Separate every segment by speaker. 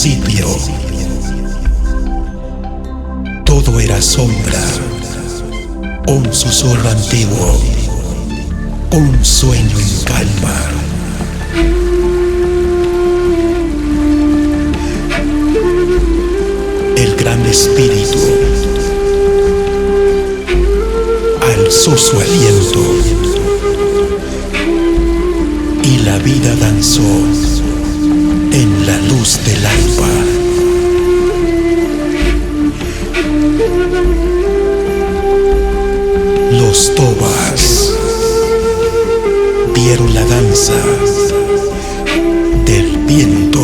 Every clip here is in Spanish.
Speaker 1: principio, todo era sombra, un susurro antiguo, un sueño en calma. El gran espíritu alzó su aliento y la vida danzó en la luz del alba. Los tobas vieron la danza del viento.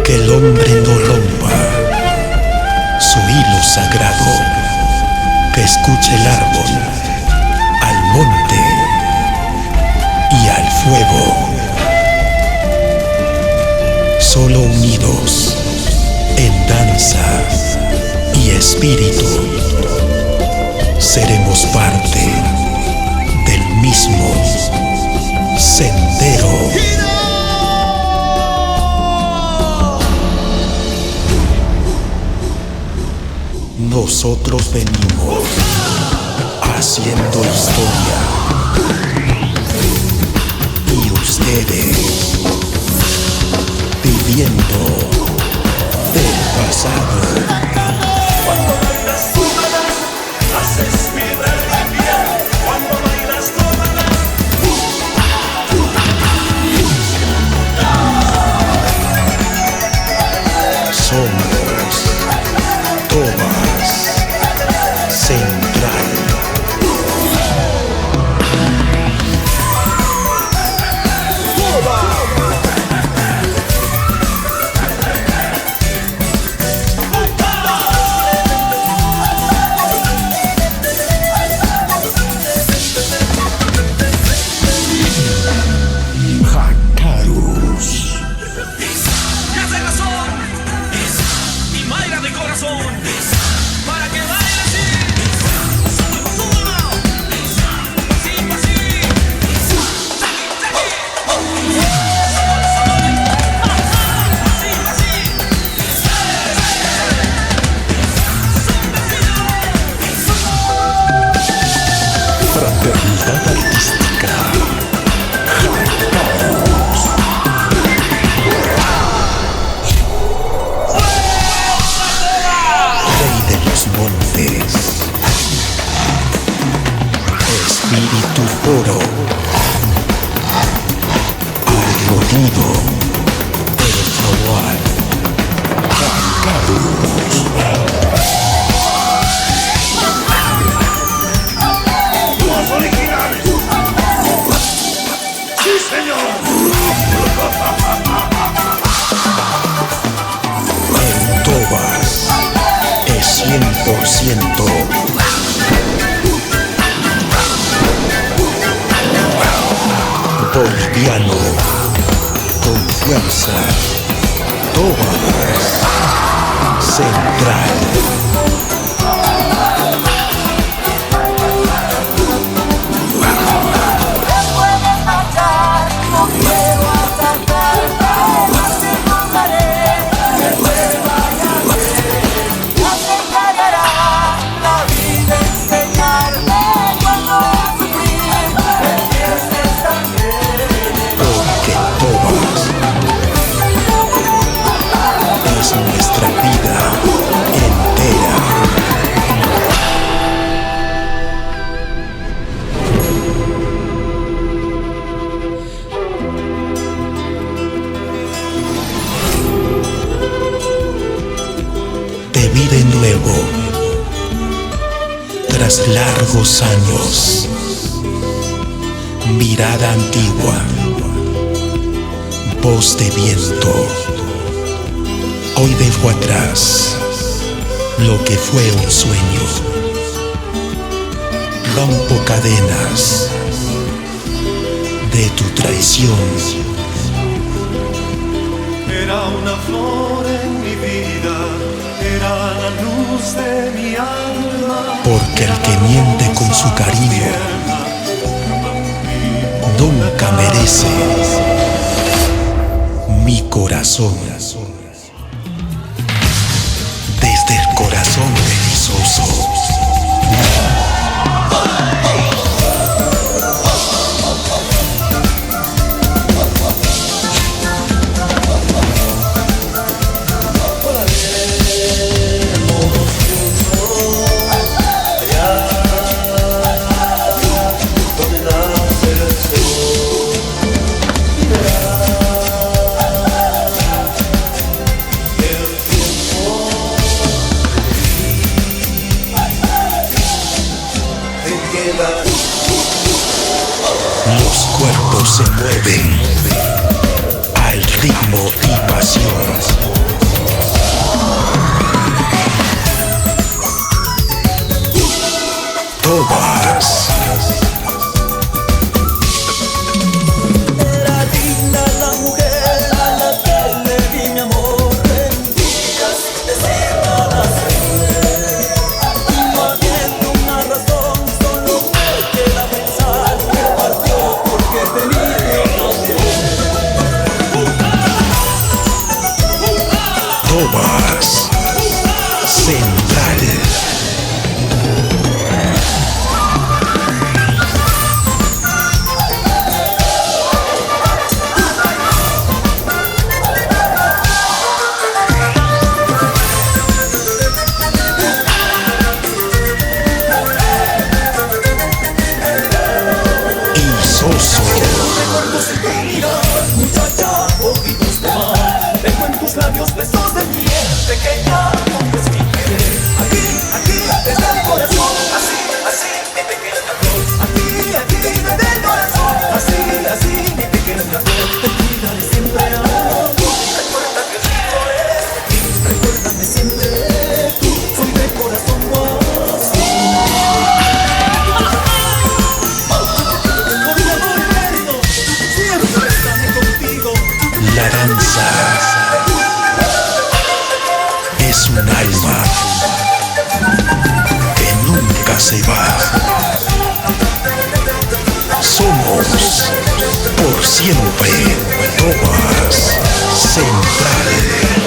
Speaker 1: Que el hombre no rompa su hilo sagrado, que escuche el árbol, al monte y al fuego. Solo unidos en danza y espíritu seremos parte del mismo sendero. Nosotros venimos haciendo historia y ustedes viviendo del pasado.
Speaker 2: Cuando bailas tómalas, haces mi verde piel. Cuando bailas tómalas,
Speaker 1: somos Tobas Central. Jacarus.
Speaker 2: ya se razón. Y Mayra de corazón. Para que baile así. Súbelo, súbelo. Pasito, pasito.
Speaker 1: Fraternidad artística. Rey de los montes. Espíritu puro. Algonido. El jaguar. Jacarus.
Speaker 2: Los originales. Sí, señor.
Speaker 1: En Tobas es 100% boliviano, con fuerza. Tobas Central. Porque Tobas es nuestra vida entera. Te vi de nuevo tras largos años. Mirada antigua, voz de viento. Hoy dejo atrás lo que fue un sueño. Rompo cadenas de tu traición.
Speaker 2: Era una flor en mi vida, era la luz de mi alma.
Speaker 1: Porque el que miente con su cariño nunca merece mi corazón. Desde el corazón perezoso. Los cuerpos se mueven al ritmo y pasión. Todas.
Speaker 2: Era linda la mujer a la que le di mi amor en días sin decir nada. No habiendo una razón, solo me queda pensar que partió porque tenía
Speaker 1: Todas. Central. Soso.
Speaker 2: recuerdos en tu mirar, muchacha, ojitos de mar. Tengo en tus labios besos de miel, pequeña, como es mi querer. Aquí, desde el corazón, así, mi pequeña flor. Aquí, desde el corazón, así, mi pequeña flor. Te cuidaré siempre, amor. Recuerda que rico es de ti, recuérdame siempre tú. Soy de corazón, así.
Speaker 1: La danza es un alma que nunca se va. Somos por siempre Todas Central.